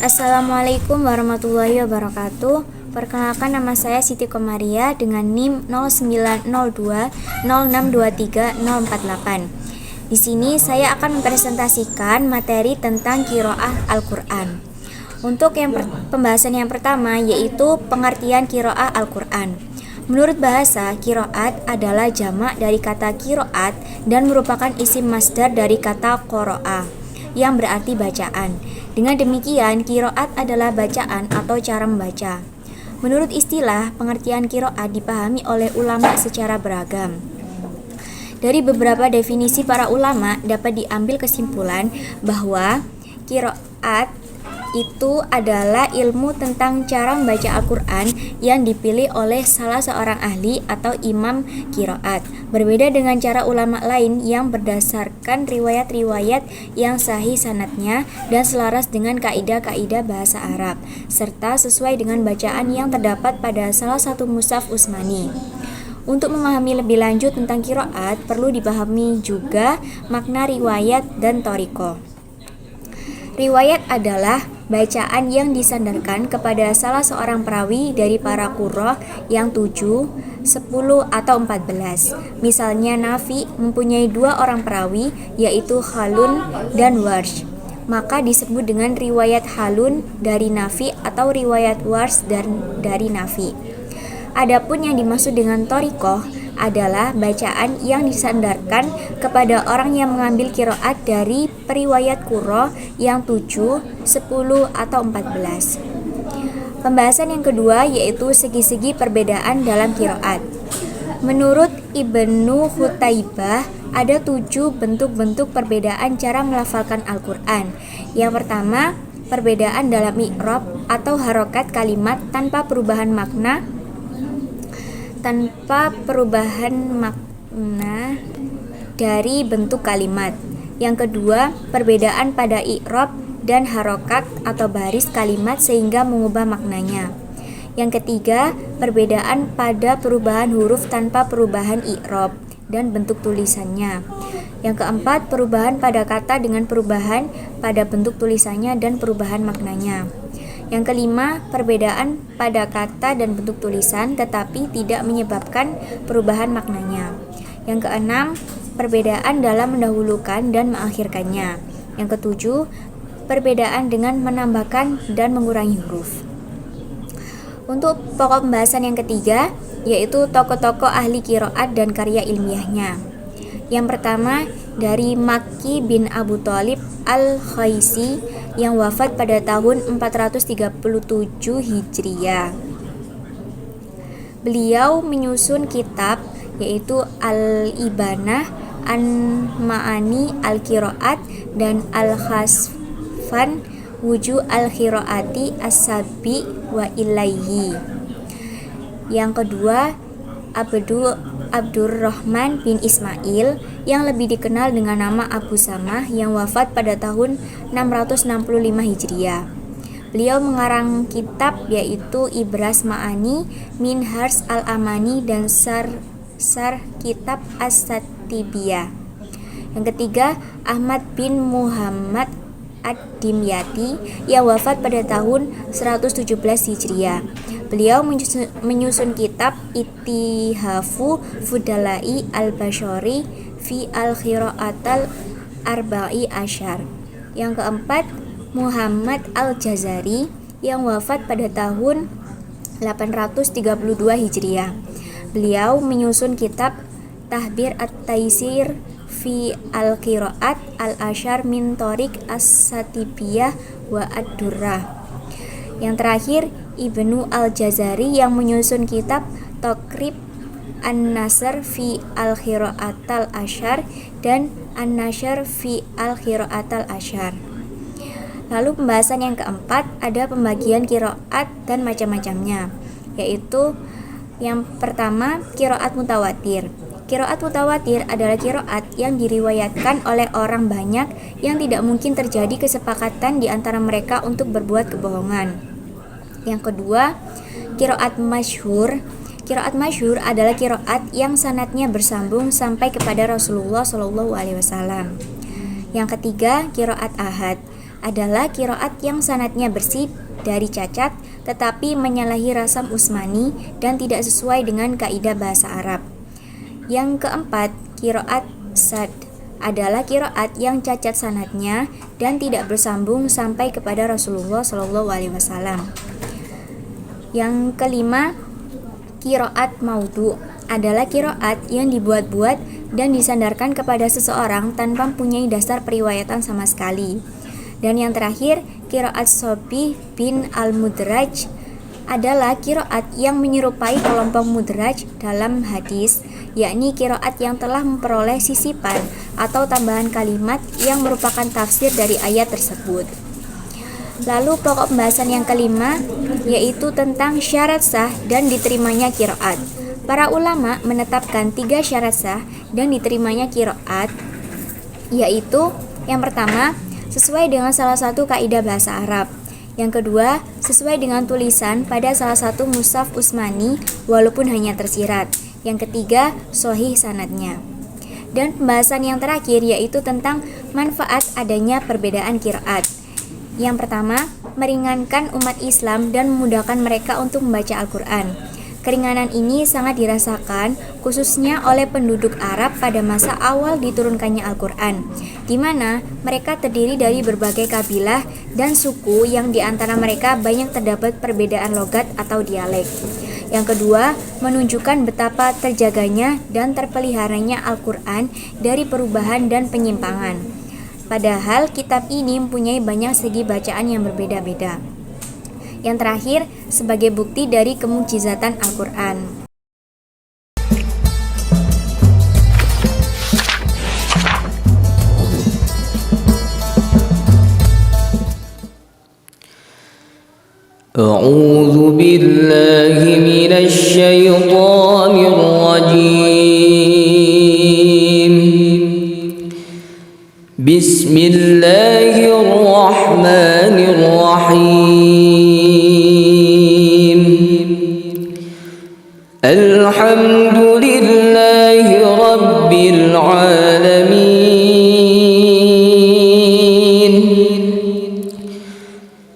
Assalamualaikum warahmatullahi wabarakatuh. Perkenalkan, nama saya Siti Komaria dengan NIM 0902062348. Di sini saya akan mempresentasikan materi tentang qiraah Al-Qur'an. Untuk pembahasan yang pertama yaitu pengertian qiraah Al-Qur'an. Menurut bahasa, qiraat adalah jamak dari kata qiraat dan merupakan isim masdar dari kata qara'a yang berarti bacaan. Dengan demikian, qiraat adalah bacaan atau cara membaca. Menurut istilah, pengertian qiraat dipahami oleh ulama secara beragam. Dari beberapa definisi para ulama dapat diambil kesimpulan bahwa qiraat itu adalah ilmu tentang cara membaca Al-Quran yang dipilih oleh salah seorang ahli atau imam qiraat. Berbeda dengan cara ulama lain yang berdasarkan riwayat-riwayat yang sahih sanadnya dan selaras dengan kaidah-kaidah bahasa Arab, serta sesuai dengan bacaan yang terdapat pada salah satu mushaf Utsmani. Untuk memahami lebih lanjut tentang qiraat, perlu dipahami juga makna riwayat dan thariqah. Riwayat adalah bacaan yang disandarkan kepada salah seorang perawi dari para qurra yang 7, 10, atau 14. Misalnya Nafi mempunyai 2 orang perawi, yaitu Khalun dan Warsh. Maka disebut dengan riwayat Khalun dari Nafi atau riwayat Warsh dari Nafi. Adapun yang dimaksud dengan thariqah adalah bacaan yang disandarkan kepada orang yang mengambil qiraat dari periwayat qurra yang 7, 10, atau 14. Pembahasan yang kedua yaitu segi-segi perbedaan dalam qiraat. Menurut Ibnu Qutaibah, ada 7 bentuk-bentuk perbedaan cara melafalkan Al-Quran. Yang pertama, perbedaan dalam i'rab atau harokat kalimat tanpa perubahan makna dari bentuk kalimat. Yang kedua, perbedaan pada i'rab dan harokat atau baris kalimat sehingga mengubah maknanya. Yang ketiga, perbedaan pada perubahan huruf tanpa perubahan i'rab dan bentuk tulisannya. Yang keempat, perubahan pada kata dengan perubahan pada bentuk tulisannya dan perubahan maknanya. Yang kelima, perbedaan pada kata dan bentuk tulisan tetapi tidak menyebabkan perubahan maknanya. Yang keenam, perbedaan dalam mendahulukan dan mengakhirkannya. Yang ketujuh, perbedaan dengan menambahkan dan mengurangi huruf. Untuk pokok pembahasan yang ketiga, yaitu tokoh-tokoh ahli qiraat dan karya ilmiahnya. Yang pertama, dari Makki bin Abu Thalib Al-Khaisi yang wafat pada tahun 437 Hijriah. Beliau menyusun kitab yaitu Al-Ibanah, An-Ma'ani Al-Qiraat, dan Al-Khasfan Wuju Al-Qiraati As-Sabi wa Ilaihi. Yang kedua, Abdurrahman bin Ismail yang lebih dikenal dengan nama Abu Samah yang wafat pada tahun 665 Hijriah. Beliau mengarang kitab yaitu Ibras Ma'ani, Minhaj Al-Amani, dan Sar Kitab As-Satibiyah. Yang ketiga, Ahmad bin Muhammad Ad-Dimyati yang wafat pada tahun 117 Hijriah. Beliau menyusun kitab Ittihafu Fudalai Al-Bashari fi Al-Qiraatal Arba'i Asyar. Yang keempat, Muhammad Al-Jazari yang wafat pada tahun 832 Hijriah. Beliau menyusun kitab Tahbir At-Taisir fi Al-Qiraat Al-Asyar min Thariq As-Satibiyah wa Ad-Durrah. Yang terakhir, Ibnu Al-Jazari yang menyusun kitab Taqrib An-Nasr fi Al-Qiraatal Asyar dan An-Nashr fi Al-Qiraatal Asyar. Lalu pembahasan yang keempat, ada pembagian qiraat dan macam-macamnya, yaitu yang pertama, qiraat mutawatir. Qiraat mutawatir adalah qiraat yang diriwayatkan oleh orang banyak yang tidak mungkin terjadi kesepakatan di antara mereka untuk berbuat kebohongan. Yang kedua, qiraat masyhur. Qiraat masyhur adalah qiraat yang sanadnya bersambung sampai kepada Rasulullah SAW. Yang ketiga, qiraat ahad adalah qiraat yang sanadnya bersih dari cacat tetapi menyalahi rasam Utsmani dan tidak sesuai dengan kaidah bahasa Arab. Yang keempat, qiraat sad adalah qiraat yang cacat sanadnya dan tidak bersambung sampai kepada Rasulullah SAW. Yang kelima, qiraat maudhu adalah qiraat yang dibuat-buat dan disandarkan kepada seseorang tanpa mempunyai dasar periwayatan sama sekali. Dan yang terakhir, qiraat Sobih bin al-Mudraj adalah qiraat yang menyerupai kelompok mudraj dalam hadis, yakni qiraat yang telah memperoleh sisipan atau tambahan kalimat yang merupakan tafsir dari ayat tersebut. Lalu pokok pembahasan yang kelima yaitu tentang syarat sah dan diterimanya qiraat. Para ulama menetapkan 3 syarat sah dan diterimanya qiraat, yaitu yang pertama, sesuai dengan salah satu kaidah bahasa Arab. Yang kedua, sesuai dengan tulisan pada salah satu mushaf Utsmani walaupun hanya tersirat. Yang ketiga, sahih sanadnya. Dan pembahasan yang terakhir yaitu tentang manfaat adanya perbedaan qiraat. Yang pertama, meringankan umat Islam dan memudahkan mereka untuk membaca Al-Quran. Keringanan ini sangat dirasakan khususnya oleh penduduk Arab pada masa awal diturunkannya Al-Quran, di mana mereka terdiri dari berbagai kabilah dan suku yang di antara mereka banyak terdapat perbedaan logat atau dialek. Yang kedua, menunjukkan betapa terjaganya dan terpeliharanya Al-Quran dari perubahan dan penyimpangan. Padahal kitab ini mempunyai banyak segi bacaan yang berbeda-beda. Yang terakhir, sebagai bukti dari kemukjizatan Al-Quran. A'udzu billahi minasy syaithanir rajim. Bismillahirrahmanirrahim. Alhamdulillahi rabbil alamin.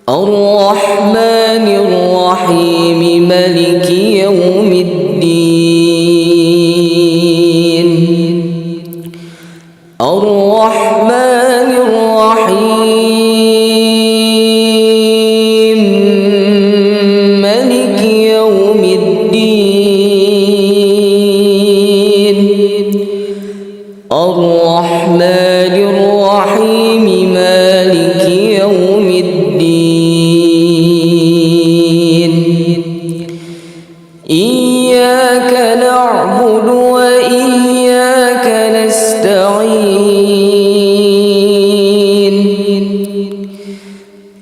Ar-Rahmanir Rahim, Maliki yaumiddin. Ar-Rahmanir Rahim, Maliki yaumiddin. Ar-Rahmanir Rahim, Maliki yaumiddin. Iyyaka na'budu wa iyyaka nasta'in.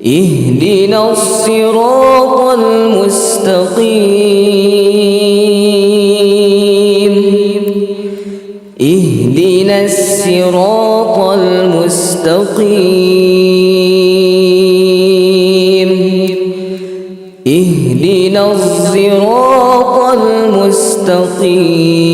Ihdinas siratal mustaqim. Ihdinas siratal mustaqim. Ihdinas siratal mustaqim.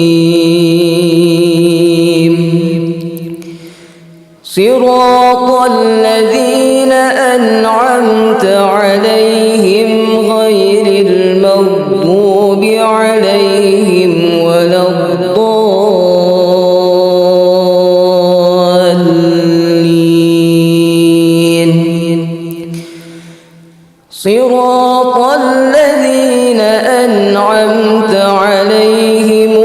Siratal ladzina an'amta 'alaihim ghairil maghdubi 'alaihim waladdallin. Siratal ladzina an'amta 'alaihim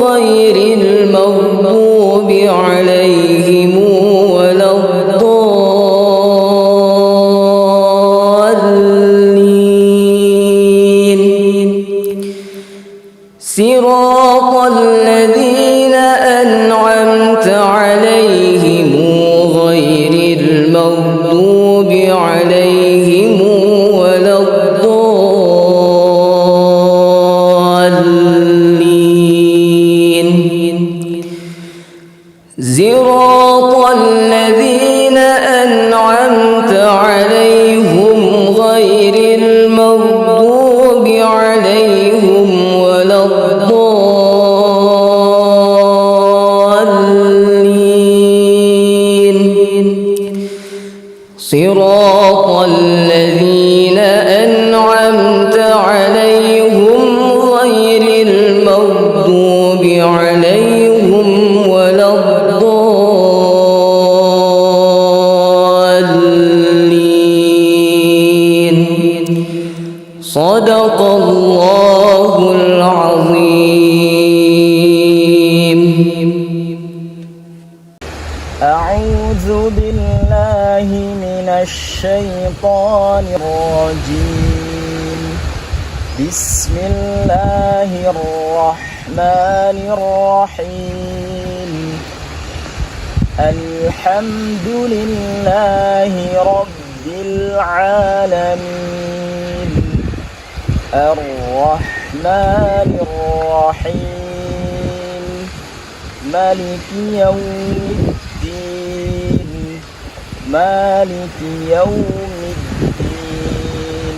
ghairil maghdubi 'alaihim waladdallin. Siratal ladzina an'amta 'alaihim ghairil maghdubi 'alaihim waladdallin. Siratal ladzina an'amta 'alaihim ghairil maghdubi 'alaihim waladdallin. Siratal صدق الله العظيم. أعوذ بالله من الشيطان الرجيم. بسم الله الرحمن الرحيم. الحمد لله رب العالمين. الرحمن الرحيم. مالك يوم الدين. مالك يوم الدين.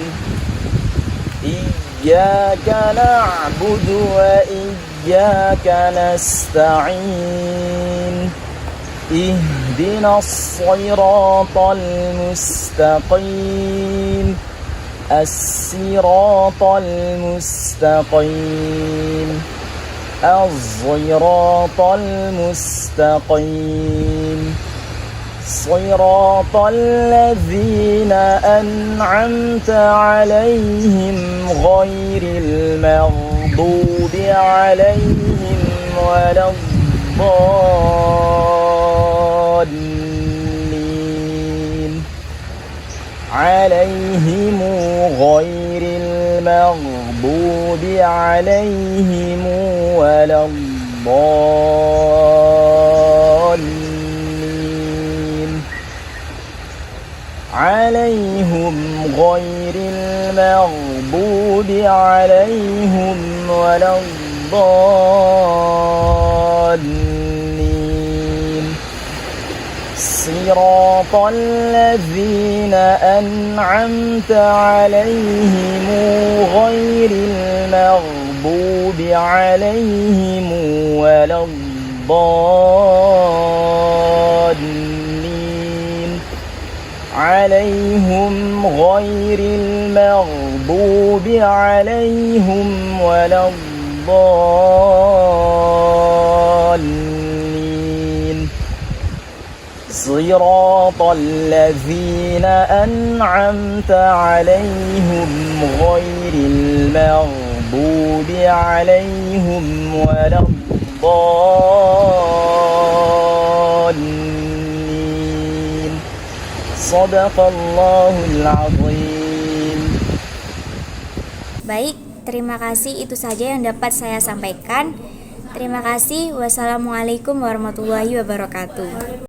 إياك نعبد وإياك نستعين. اهدنا الصراط المستقيم. الصراط المستقيم. الصراط المستقيم. صراط الذين أنعمت عليهم غير المغضوب عليهم ولا الضالين. عليهم غير المغضوب عليهم ولا الضالين. عليهم غير المغضوب عليهم ولا الضالين. صراط الذين أنعمت عليهم غير المغضوب عليهم ولا الضالين. عليهم غير المغضوب عليهم ولا الضالين. صراط الذين أنعمت عليهم غير المغضوب عليهم ولا الضالين. صدق الله العظيم. Baik, terima kasih, itu saja yang dapat saya sampaikan. Terima kasih. Wassalamualaikum warahmatullahi wabarakatuh.